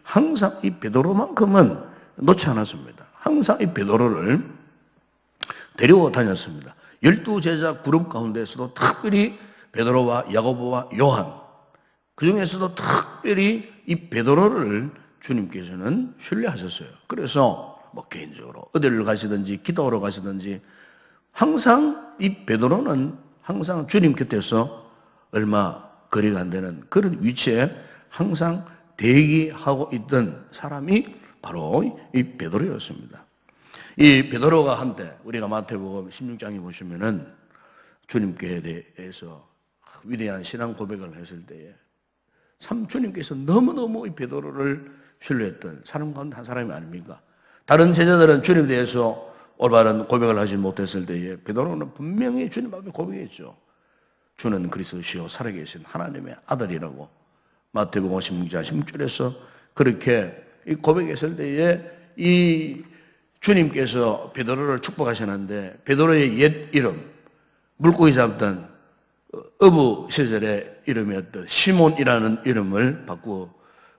항상 이 베드로만큼은 놓지 않았습니다. 항상 이 베드로를 데리고 다녔습니다. 12제자 그룹 가운데서도 특별히 베드로와 야고보와 요한, 그 중에서도 특별히 이 베드로를 주님께서는 신뢰하셨어요. 그래서 뭐 개인적으로 어디를 가시든지 기도하러 가시든지 항상 이 베드로는 항상 주님 곁에서 얼마 거리가 안 되는 그런 위치에 항상 대기하고 있던 사람이 바로 이 베드로였습니다. 이 베드로가 한때 우리가 마태복음 16장에 보시면은 주님께 대해서 위대한 신앙 고백을 했을 때에 참 주님께서 너무너무 이 베드로를 신뢰했던 사람 가운데 한 사람이 아닙니까? 다른 제자들은 주님에 대해서 올바른 고백을 하지 못했을 때에 베드로는 분명히 주님 앞에 고백했죠. 주는 그리스도시요 살아계신 하나님의 아들이라고 마태복음 16장 16절에서 그렇게 고백했을 때에 이 주님께서 베드로를 축복하셨는데 베드로의 옛 이름, 물고기 잡던 어부 시절의 이름이었던 시몬이라는 이름을 바꾸고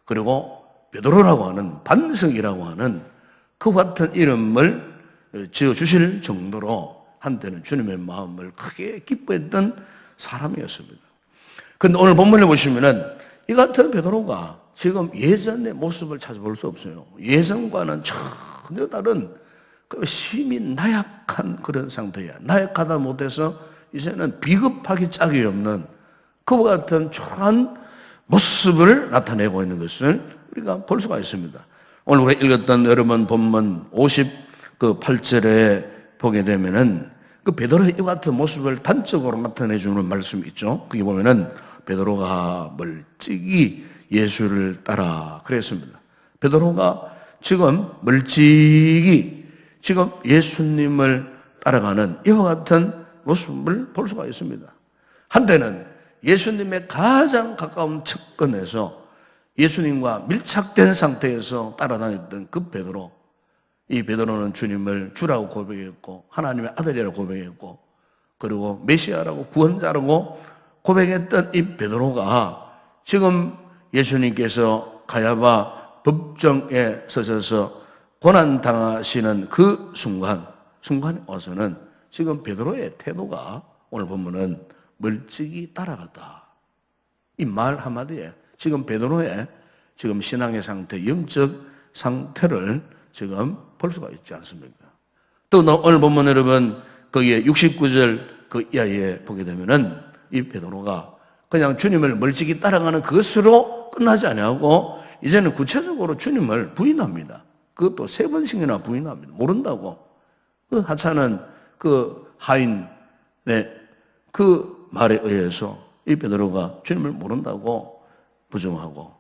그리고 베드로라고 하는 반석이라고 하는 그 같은 이름을 지어주실 정도로 한때는 주님의 마음을 크게 기뻐했던 사람이었습니다. 그런데 오늘 본문에 보시면은 이 같은 베드로가 지금 예전의 모습을 찾아볼 수 없어요. 예전과는 전혀 다른 심히 나약한 그런 상태야. 나약하다 못해서 이제는 비겁하기 짝이 없는 그와 같은 초라한 모습을 나타내고 있는 것을 우리가 볼 수가 있습니다. 오늘 우리가 읽었던 여러분 본문 58절에 보게 되면은 그 베드로의 이 같은 모습을 단적으로 나타내 주는 말씀이 있죠. 거기 보면은 베드로가 멀찍이 예수를 따라 그랬습니다. 베드로가 지금 멀찍이 지금 예수님을 따라가는 이와 같은 모습을 볼 수가 있습니다. 한때는 예수님의 가장 가까운 측근에서 예수님과 밀착된 상태에서 따라다녔던 그 베드로, 이 베드로는 주님을 주라고 고백했고 하나님의 아들이라고 고백했고 그리고 메시아라고 구원자라고 고백했던 이 베드로가 지금 예수님께서 가야바 법정에 서셔서 고난당하시는 그 순간에 와서는 지금 베드로의 태도가 오늘 보면은 멀찍이 따라갔다. 이 말 한마디에 지금 베드로의 지금 신앙의 상태, 영적 상태를 지금 볼 수가 있지 않습니까? 또 오늘 보면 여러분 거기에 69절 그 이하에 보게 되면은 이 베드로가 그냥 주님을 멀찍이 따라가는 그것으로 끝나지 아니하고 이제는 구체적으로 주님을 부인합니다. 그것도 3번씩이나 부인합니다. 모른다고. 그 하찮은 그 하인의 그 말에 의해서 이 베드로가 주님을 모른다고 부정하고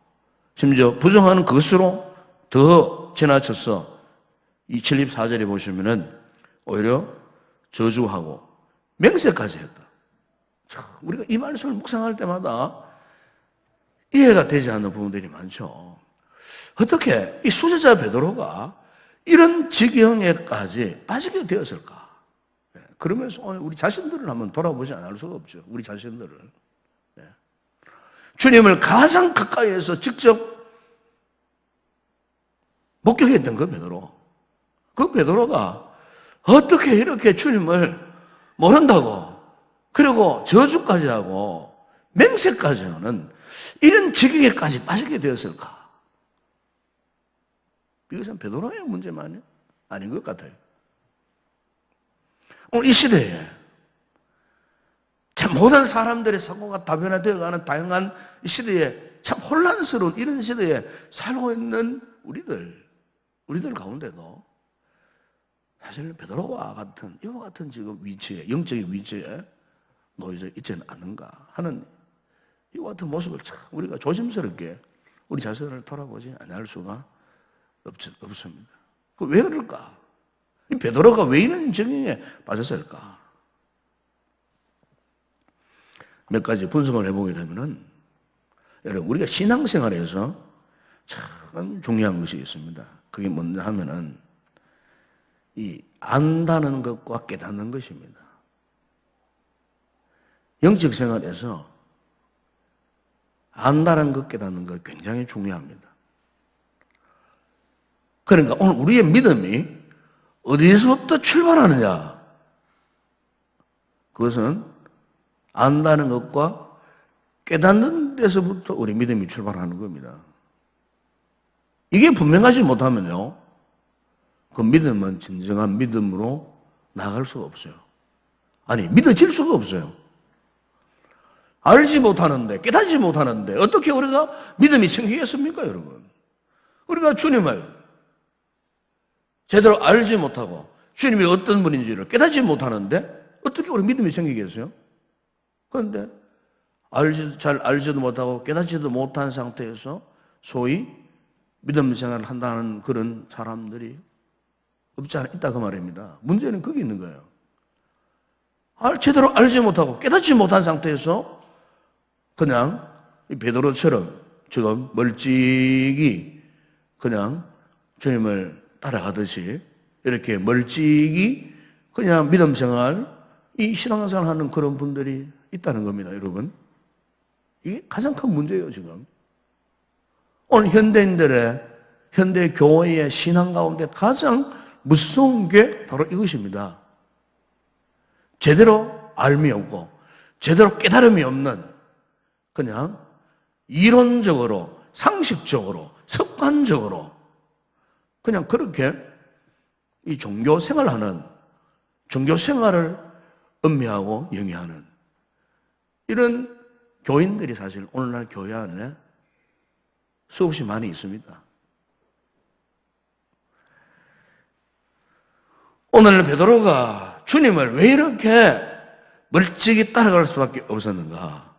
심지어 부정하는 그것으로 더 지나쳐서 이 74절에 보시면은 오히려 저주하고 맹세까지 했다. 참, 우리가 이 말씀을 묵상할 때마다 이해가 되지 않는 부분들이 많죠. 어떻게 이 수제자 베드로가 이런 지경에까지 빠지게 되었을까? 그러면서 오늘 우리 자신들을 한번 돌아보지 않을 수가 없죠. 우리 자신들을. 주님을 가장 가까이에서 직접 목격했던 그 베드로. 그 베드로가 어떻게 이렇게 주님을 모른다고 그리고 저주까지 하고 맹세까지 하는 이런 지경에까지 빠지게 되었을까? 이것은 베드로의 문제만이 아닌 것 같아요. 오늘 이 시대에 참 모든 사람들의 사고가 다변화되어가는 다양한 이 시대에 참 혼란스러운 이런 시대에 살고 있는 우리들 가운데도 사실 베드로와 같은 이와 같은 지금 위치에 영적인 위치에 놓여져 있지는 않은가 하는 이와 같은 모습을 참 우리가 조심스럽게 우리 자신을 돌아보지 않을 수가 없습니다. 왜 그럴까? 이 베드로가 왜 이런 정경에 빠졌을까? 몇 가지 분석을 해보게 되면은 여러분 우리가 신앙생활에서 참 중요한 것이 있습니다. 그게 뭔가 하면은 이 안다는 것과 깨닫는 것입니다. 영적 생활에서 안다는 것 깨닫는 것 굉장히 중요합니다. 그러니까 오늘 우리의 믿음이 어디서부터 출발하느냐? 그것은 안다는 것과 깨닫는 데서부터 우리 믿음이 출발하는 겁니다. 이게 분명하지 못하면요, 그 믿음은 진정한 믿음으로 나아갈 수가 없어요. 아니, 믿어질 수가 없어요. 알지 못하는데, 깨닫지 못하는데 어떻게 우리가 믿음이 생기겠습니까, 여러분? 우리가 주님을 제대로 알지 못하고 주님이 어떤 분인지를 깨닫지 못하는데 어떻게 우리 믿음이 생기겠어요? 그런데 잘 알지도 못하고 깨닫지도 못한 상태에서 소위 믿음 생활을 한다는 그런 사람들이 없지 않아 있다 그 말입니다. 문제는 거기 있는 거예요. 제대로 알지 못하고 깨닫지 못한 상태에서 그냥 베드로처럼 지금 멀찍이 그냥 주님을 따라가듯이 이렇게 멀찍이 그냥 믿음 생활, 이 신앙생활 하는 그런 분들이 있다는 겁니다, 여러분. 이게 가장 큰 문제예요, 지금. 오늘 현대 교회의 신앙 가운데 가장 무서운 게 바로 이것입니다. 제대로 알미 없고, 제대로 깨달음이 없는, 그냥 이론적으로, 상식적으로, 습관적으로, 그냥 그렇게 이 종교 생활을 음미하고 영위하는 이런 교인들이 사실 오늘날 교회 안에 수없이 많이 있습니다. 오늘 베드로가 주님을 왜 이렇게 멀찍이 따라갈 수밖에 없었는가?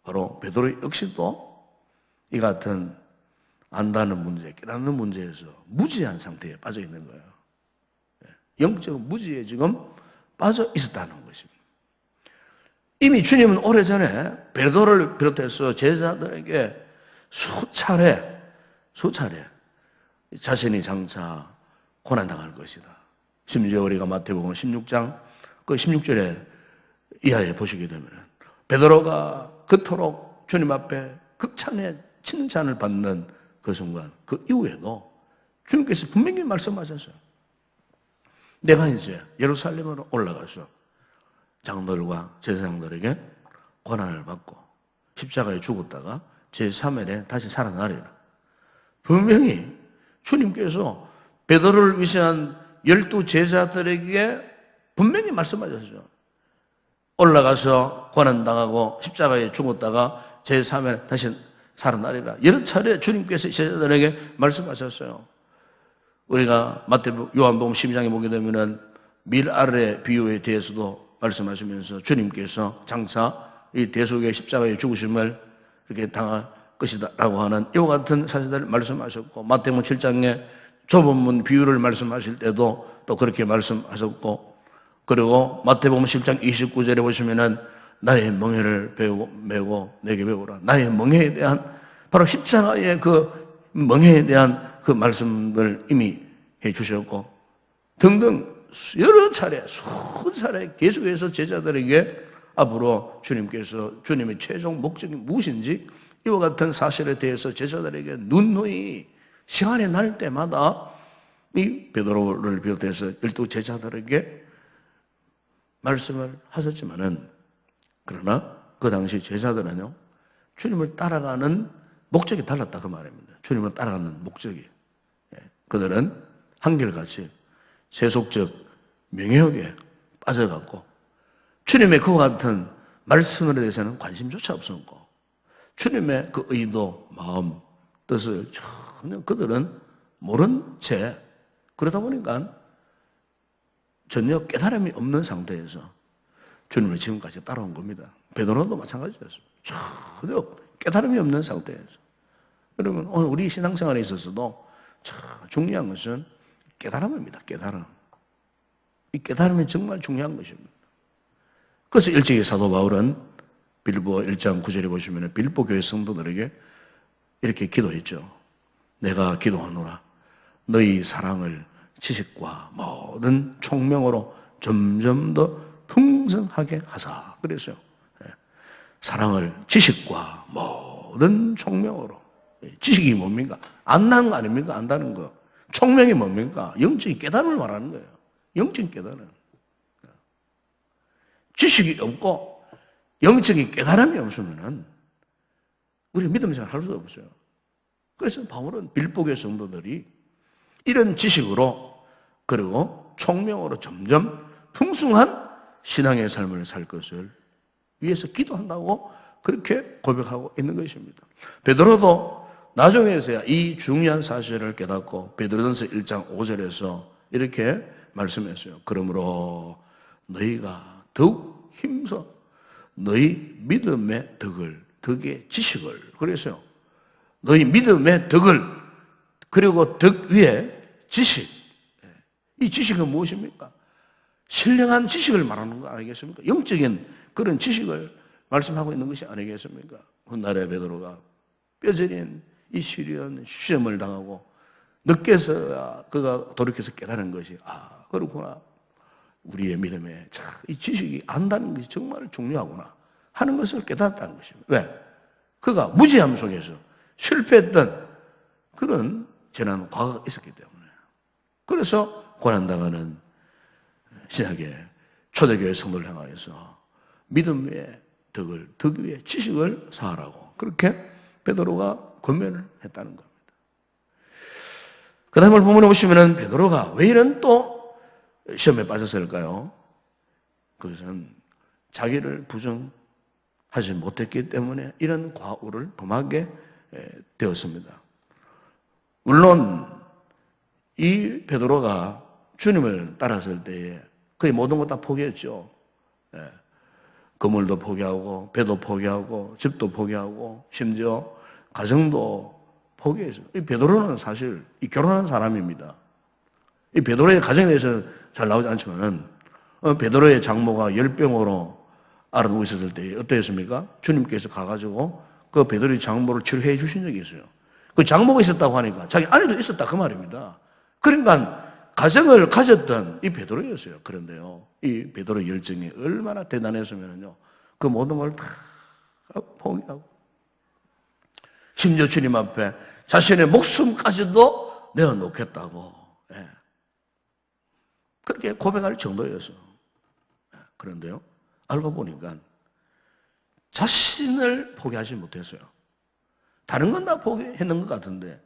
바로 베드로 역시도 이 같은 안다는 문제, 깨닫는 문제에서 무지한 상태에 빠져 있는 거예요. 영적 무지에 지금 빠져 있었다는 것입니다. 이미 주님은 오래전에 베드로를 비롯해서 제자들에게 수차례 자신이 장차 고난당할 것이다. 심지어 우리가 마태복음 16장 그 16절에 이하에 보시게 되면 베드로가 그토록 주님 앞에 극찬의 칭찬을 받는 그 순간, 그 이후에도 주님께서 분명히 말씀하셨어요. 내가 이제 예루살렘으로 올라가서 장로들과 제사장들에게 고난을 받고 십자가에 죽었다가 제3일에 다시 살아나리라. 분명히 주님께서 베드로를 위시한 12 제자들에게 분명히 말씀하셨어요. 올라가서 고난당하고 십자가에 죽었다가 제3일에 다시 살아나리라. 여러 차례 주님께서 제자들에게 말씀하셨어요. 우리가 요한복음 12장에 보게 되면은 밀 아래 비유에 대해서도 말씀하시면서 주님께서 장차 이 대속의 십자가의 죽으심을 이렇게 당할 것이다 라고 하는 이와 같은 사실들을 말씀하셨고, 마태복음 7장에 좁은 문 비유를 말씀하실 때도 또 그렇게 말씀하셨고, 그리고 마태복음 10장 29절에 보시면은 나의 멍에를 메고 내게 배우라. 나의 멍에에 대한, 바로 십자가의 그 멍에에 대한 그 말씀을 이미 해 주셨고, 등등 여러 차례, 수천 차례 계속해서 제자들에게 앞으로 주님께서 주님의 최종 목적이 무엇인지 이와 같은 사실에 대해서 제자들에게 누누이 시간이 날 때마다 이 베드로를 비롯해서 12 제자들에게 말씀을 하셨지만은, 그러나 그 당시 제자들은요, 주님을 따라가는 목적이 달랐다 그 말입니다. 주님을 따라가는 목적이. 그들은 한결같이 세속적 명예욕에 빠져갔고 주님의 그와 같은 말씀에 대해서는 관심조차 없었고 주님의 그 의도, 마음, 뜻을 전혀 그들은 모른 채, 그러다 보니까 전혀 깨달음이 없는 상태에서 주님을 지금까지 따라온 겁니다. 베드로도 마찬가지였습니다. 전혀 깨달음이 없는 상태에서. 여러분, 오늘 우리 신앙생활에 있어서도 참 중요한 것은 깨달음입니다. 깨달음. 이 깨달음이 정말 중요한 것입니다. 그래서 일찍이 사도 바울은 빌보 1장 9절에 보시면 빌보 교회 성도들에게 이렇게 기도했죠. 내가 기도하노라. 너희 사랑을 지식과 모든 총명으로 점점 더 풍성하게 하사. 그랬어요. 사랑을 지식과 모든 총명으로. 지식이 뭡니까? 안다는 거 아닙니까? 안다는 거. 총명이 뭡니까? 영적인 깨달음을 말하는 거예요. 영적인 깨달음. 지식이 없고 영적인 깨달음이 없으면은 우리 믿음 생활 할 수도 없어요. 그래서 바울은 빌보의 성도들이 이런 지식으로 그리고 총명으로 점점 풍성한 신앙의 삶을 살 것을 위해서 기도한다고 그렇게 고백하고 있는 것입니다. 베드로도 나중에서야 이 중요한 사실을 깨닫고 베드로전서 1장 5절에서 이렇게 말씀했어요. 그러므로 너희가 더욱 힘써 너희 믿음의 덕의 지식을 그래서요. 너희 믿음의 덕을 그리고 덕 위에 지식 이 지식은 무엇입니까? 신령한 지식을 말하는 거 아니겠습니까? 영적인 그런 지식을 말씀하고 있는 것이 아니겠습니까? 훗날에 베드로가 뼈저린 이 시련 시험을 당하고 늦게서야 그가 돌이켜서 깨달은 것이 그렇구나. 우리의 믿음에 이 지식이 안다는 것이 정말 중요하구나 하는 것을 깨닫다는 것입니다. 왜? 그가 무지함 속에서 실패했던 그런 지난 과거가 있었기 때문에 그래서 고난당하는 신약의 초대교회 성도를 향하여서 믿음의 덕 위에 지식을 쌓으라고 그렇게 베드로가 권면을 했다는 겁니다. 그 다음을 본문에 보시면은 베드로가 왜 이런 또 시험에 빠졌을까요? 그것은 자기를 부정하지 못했기 때문에 이런 과오를 범하게 되었습니다. 물론 이 베드로가 주님을 따랐을 때에 거의 모든 것 다 포기했죠. 건물도 포기하고 배도 포기하고 집도 포기하고 심지어 가정도 포기했어요. 이 베드로는 사실 이 결혼한 사람입니다. 이 베드로의 가정에 대해서 잘 나오지 않지만 베드로의 장모가 열병으로 앓고 있었을 때 어떠했습니까? 주님께서 가가지고 그 베드로의 장모를 치료해 주신 적이 있어요. 그 장모가 있었다고 하니까 자기 아내도 있었다 그 말입니다. 그러니까 가정을 가졌던 이 베드로였어요. 그런데요, 이 베드로의 열정이 얼마나 대단했으면요, 그 모든 걸 다 포기하고, 심지어 주님 앞에 자신의 목숨까지도 내어놓겠다고, 그렇게 고백할 정도였어요. 그런데요, 알고 보니까 자신을 포기하지 못했어요. 다른 건 다 포기했는 것 같은데,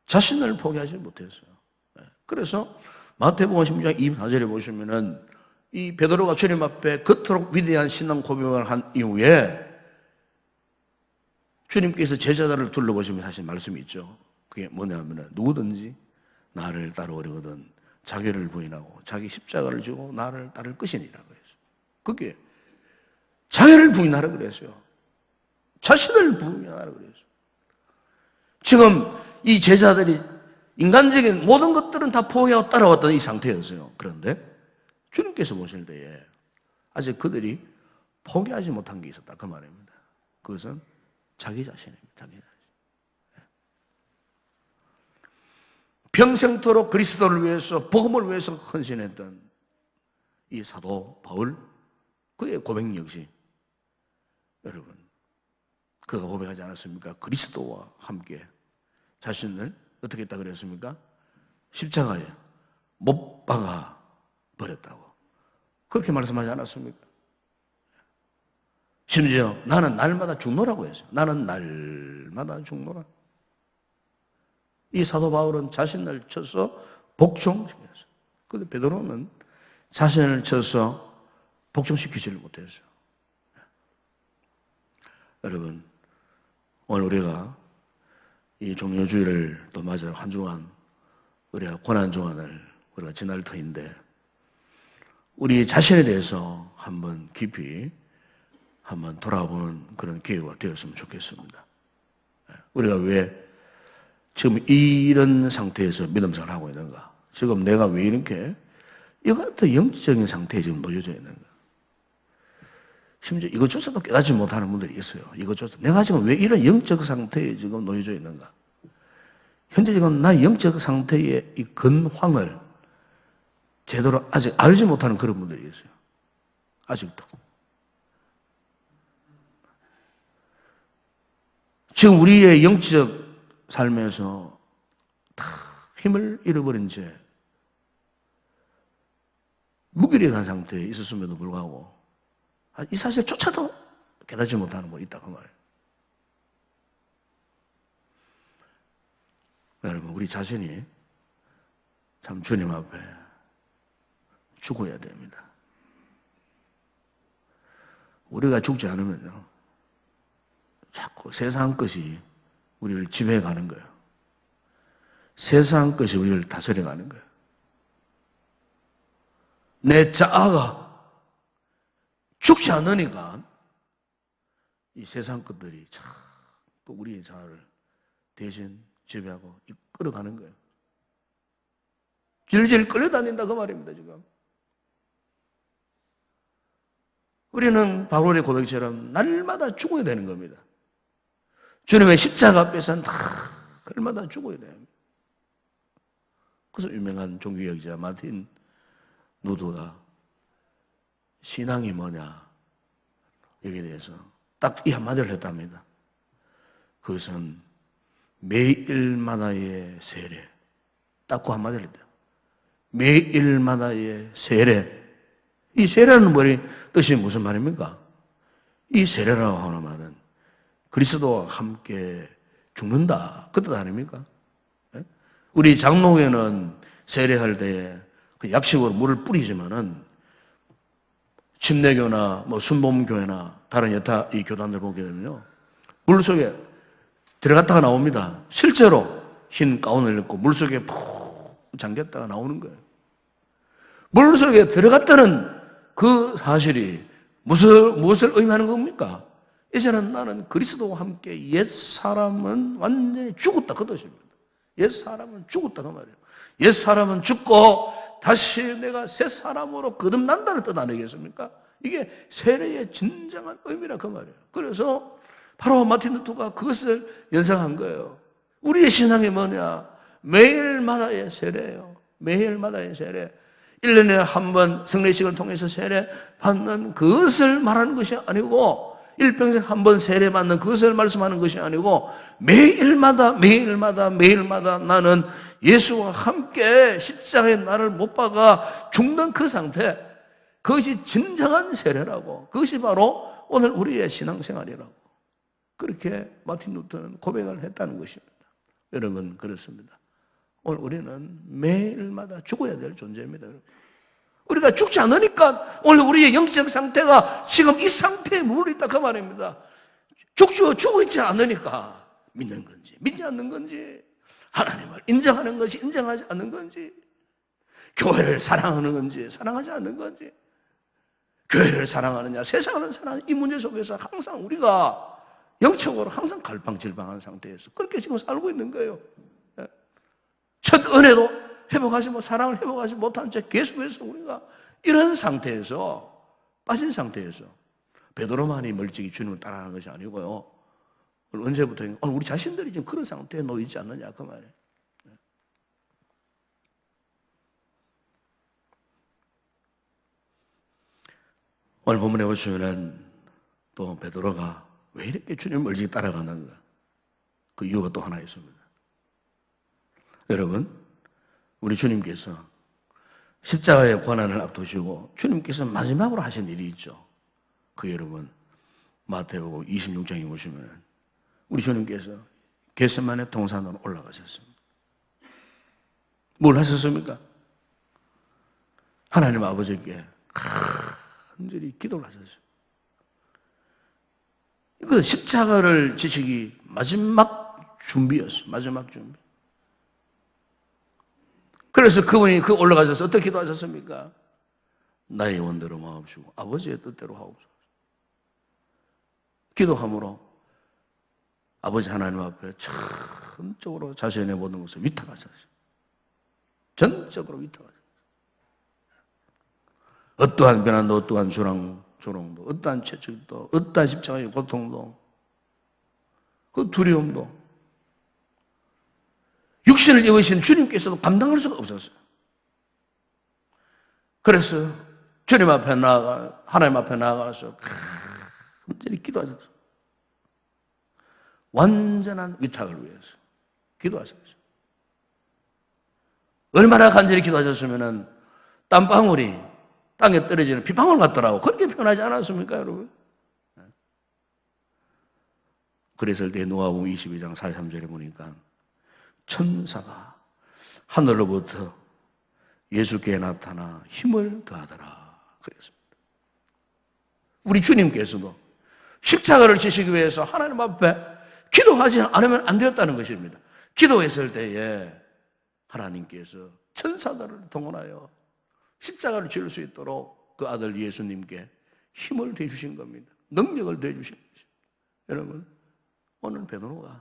자신을 포기하지 못했어요. 그래서 마태복음 16장 24절에 보시면은 이 베드로가 주님 앞에 그토록 위대한 신앙 고백을 한 이후에 주님께서 제자들을 둘러보시면 사실 말씀이 있죠. 그게 뭐냐면은 누구든지 나를 따라오려거든 자기를 부인하고 자기 십자가를 지고 나를 따를 것이니라고 했어요. 그게 자기를 부인하라 그랬어요. 자신을 부인하라 그랬어요. 지금 이 제자들이 인간적인 모든 것들은 다 포기하고 따라왔던 이 상태였어요. 그런데 주님께서 보실 때에 아직 그들이 포기하지 못한 게 있었다 그 말입니다. 그것은 자기 자신입니다. 자기 자신. 평생토록 그리스도를 위해서 복음을 위해서 헌신했던 이 사도 바울 그의 고백 역시 여러분 그가 고백하지 않았습니까? 그리스도와 함께 자신을 어떻게 했다 그랬습니까? 십자가에 못 박아 버렸다고. 그렇게 말씀하지 않았습니까? 심지어 나는 날마다 죽노라고 했어요. 나는 날마다 죽노라. 이 사도 바울은 자신을 쳐서 복종시켰어요. 그런데 베드로는 자신을 쳐서 복종시키지를 못했어요. 여러분, 오늘 우리가 이 종료주일을 또 맞아 한 주간 우리가 고난 주간을 우리가 지날 터인데 우리 자신에 대해서 한번 깊이 한번 돌아보는 그런 기회가 되었으면 좋겠습니다. 우리가 왜 지금 이런 상태에서 믿음 생활을 하고 있는가? 지금 내가 왜 이렇게 이거 같은 영적인 상태에 지금 놓여져 있는가? 심지어 이것조차도 깨닫지 못하는 분들이 있어요. 이것조차 내가 지금 왜 이런 영적 상태에 지금 놓여져 있는가? 현재 지금 나 영적 상태의 이 근황을 제대로 아직 알지 못하는 그런 분들이 있어요. 아직도. 지금 우리의 영적 삶에서 다 힘을 잃어버린 채 무기력한 상태에 있었음에도 불구하고 이 사실조차도 깨닫지 못하는 분이 있다고 말해요. 여러분, 우리 자신이 참 주님 앞에 죽어야 됩니다. 우리가 죽지 않으면요, 자꾸 세상 것이 우리를 지배해가는 거예요. 세상 것이 우리를 다스려가는 거예요. 내 자아가 죽지 않으니까 이 세상 것들이 자꾸 우리의 자아를 대신 지배하고 이끌어가는 거예요. 질질 끌려다닌다 그 말입니다, 지금. 우리는 바울의 고백처럼 날마다 죽어야 되는 겁니다. 주님의 십자가 앞에서는 날마다 죽어야 돼요. 그래서 유명한 종교학자 마틴 누드가 신앙이 뭐냐 여기에 대해서 딱 이 한마디를 했답니다. 그것은 매일마다의 세례. 딱 그 한마디를 했대요. 매일마다의 세례. 이 세례는 뜻이 무슨 말입니까? 이 세례라고 하는 말은 그리스도와 함께 죽는다. 그 뜻 아닙니까? 우리 장로회는 세례할 때 그 약식으로 물을 뿌리지만은 침례교나 순복음교회나 다른 여타 이 교단들 보게 되면요, 물 속에 들어갔다가 나옵니다. 실제로 흰 가운을 입고 물 속에 푹 잠겼다가 나오는 거예요. 물 속에 들어갔다는 그 사실이 무엇을 의미하는 겁니까? 이제는 나는 그리스도와 함께 옛 사람은 완전히 죽었다 그 뜻입니다. 옛 사람은 죽었다 그 말이에요. 옛 사람은 죽고 다시 내가 새 사람으로 거듭난다는 뜻 아니겠습니까? 이게 세례의 진정한 의미라 그 말이에요. 그래서 바로 마틴 루터가 그것을 연상한 거예요. 우리의 신앙이 뭐냐? 매일마다의 세례예요. 매일마다의 세례. 1년에 한 번 성례식을 통해서 세례 받는 그것을 말하는 것이 아니고, 일평생 한 번 세례 받는 그것을 말씀하는 것이 아니고, 매일마다 나는 예수와 함께 십자가에 나를 못 박아 죽는 그 상태, 그것이 진정한 세례라고, 그것이 바로 오늘 우리의 신앙생활이라고, 그렇게 마틴 루터는 고백을 했다는 것입니다. 여러분, 그렇습니다. 오늘 우리는 매일마다 죽어야 될 존재입니다. 여러분. 우리가 죽지 않으니까 오늘 우리의 영적 상태가 지금 이 상태에 머물러 있다 그 말입니다. 죽어 있지 않으니까 믿는 건지 믿지 않는 건지, 하나님을 인정하는 것이 인정하지 않는 건지, 교회를 사랑하는 건지 사랑하지 않는 건지, 교회를 사랑하느냐 세상을 사랑하느냐, 이 문제 속에서 항상 우리가 영적으로 항상 갈팡질팡한 상태에서 그렇게 지금 살고 있는 거예요. 첫 은혜도 회복하지 사랑을 회복하지 못한 채 계속해서 우리가 이런 상태에서, 빠진 상태에서 베드로만이 멀찍이 주님을 따라가는 것이 아니고요, 언제부터 우리 자신들이 지금 그런 상태에 놓여 있지 않느냐 그 말이에요. 오늘 본문에 보시면은 또 베드로가 왜 이렇게 주님을 멀찍이 따라가는가, 그 이유가 또 하나 있습니다. 여러분, 우리 주님께서 십자가의 고난을 앞두시고 주님께서 마지막으로 하신 일이 있죠. 그 여러분, 마태복음 26장에 보시면 우리 주님께서 겟세마네 동산으로 올라가셨습니다. 뭘 하셨습니까? 하나님 아버지께 간절히 기도를 하셨어요. 이거 십자가를 지시기 마지막 준비였어요. 마지막 준비. 그래서 그분이 올라가셔서 어떻게 기도하셨습니까? 나의 원대로 마옵시고 아버지의 뜻대로 하옵소서. 기도함으로 아버지 하나님 앞에 전적으로 자신의 모든 것을 위탁하셨어요. 전적으로 위탁하셨어요. 어떠한 변화도, 어떠한 조롱도, 어떠한 채찍도, 어떠한 십자가의 고통도, 그 두려움도 육신을 입으신 주님께서도 감당할 수가 없었어요. 그래서 주님 앞에 하나님 앞에 나아가서 간절히 기도하셨어요. 완전한 위탁을 위해서 기도하셨어요. 얼마나 간절히 기도하셨으면은 땀방울이 땅에 떨어지는 비방울 같더라고. 그렇게 표현하지 않았습니까, 여러분? 그랬을 때 누가복음 22장 43절에 보니까 천사가 하늘로부터 예수께 나타나 힘을 더하더라 그랬습니다. 우리 주님께서도 십자가를 지시기 위해서 하나님 앞에 기도하지 않으면 안 되었다는 것입니다. 기도했을 때에 하나님께서 천사들을 동원하여 십자가를 지을 수 있도록 그 아들 예수님께 힘을 대주신 겁니다. 능력을 대주신 것입니다. 여러분, 오늘 베드로가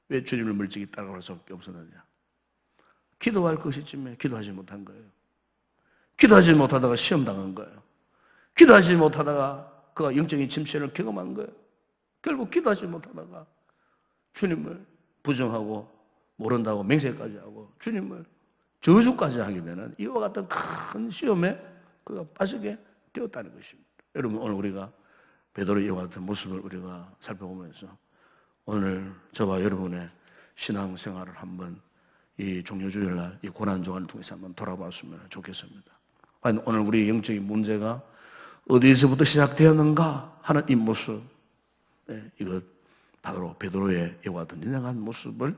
왜 주님을 물찍이 따라갈 수밖에 없었느냐? 기도할 것이쯤에 기도하지 못한 거예요. 기도하지 못하다가 시험 당한 거예요. 기도하지 못하다가 그가 영적인 침체를 경험한 거예요. 결국 기도하지 못하다가 주님을 부정하고 모른다고 맹세까지 하고 주님을 저주까지 하게 되는 이와 같은 큰 시험에 그가 빠지게 되었다는 것입니다. 여러분, 오늘 우리가 베드로의 이와 같은 모습을 우리가 살펴보면서 오늘 저와 여러분의 신앙생활을 한번 이 종료주일날 이 고난주간을 통해서 한번 돌아봤으면 좋겠습니다. 오늘 우리의 영적인 문제가 어디에서부터 시작되었는가 하는 이 모습, 이것 바로 베드로의 이와 같은 인정한 모습을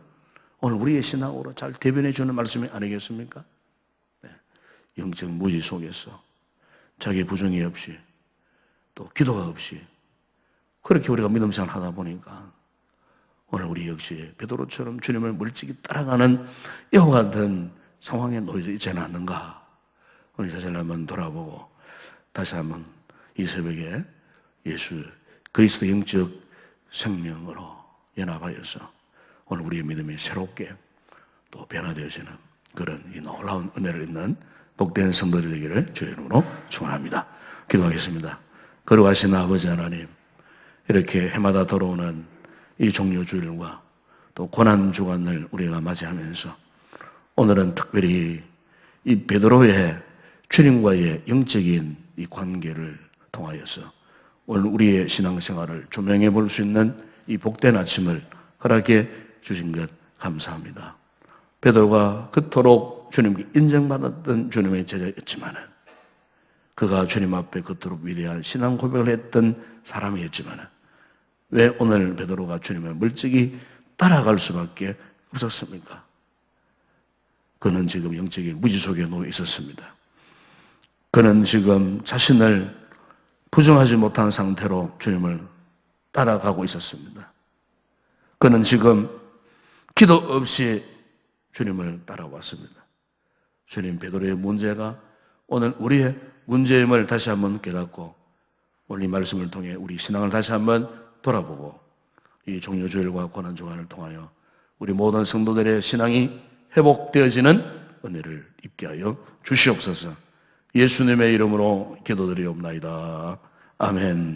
오늘 우리의 신앙으로 잘 대변해 주는 말씀이 아니겠습니까? 영적 무지 속에서 자기 부정이 없이 또 기도가 없이 그렇게 우리가 믿음 생활을 하다 보니까 오늘 우리 역시 베드로처럼 주님을 물찍이 따라가는 이와 같은 상황에 놓여져 있지는 않는가? 우리 자신을 한번 돌아보고 다시 한번 이 새벽에 예수 그리스도 영적 생명으로 연합하여서 오늘 우리의 믿음이 새롭게 또 변화되어지는 그런 이 놀라운 은혜를 있는 복된 성도들이 되기를 주의 이름으로 축원합니다. 기도하겠습니다. 거룩하신 아버지 하나님, 이렇게 해마다 돌아오는 이 종료주일과 또 고난주간을 우리가 맞이하면서 오늘은 특별히 이 베드로의 주님과의 영적인 이 관계를 통하여서 오늘 우리의 신앙생활을 조명해 볼 수 있는 이 복된 아침을 허락해 주신 것 감사합니다. 베드로가 그토록 주님께 인정받았던 주님의 제자였지만 그가 주님 앞에 그토록 위대한 신앙 고백을 했던 사람이었지만 왜 오늘 베드로가 주님을 물찍이 따라갈 수밖에 없었습니까? 그는 지금 영적인 무지 속에 놓여 있었습니다. 그는 지금 자신을 부정하지 못한 상태로 주님을 따라가고 있었습니다. 그는 지금 기도 없이 주님을 따라왔습니다. 주님, 베드로의 문제가 오늘 우리의 문제임을 다시 한번 깨닫고 오늘 이 말씀을 통해 우리 신앙을 다시 한번 돌아보고 이 종료주일과 고난주간을 통하여 우리 모든 성도들의 신앙이 회복되어지는 은혜를 입게 하여 주시옵소서. 예수님의 이름으로 기도드리옵나이다. 아멘.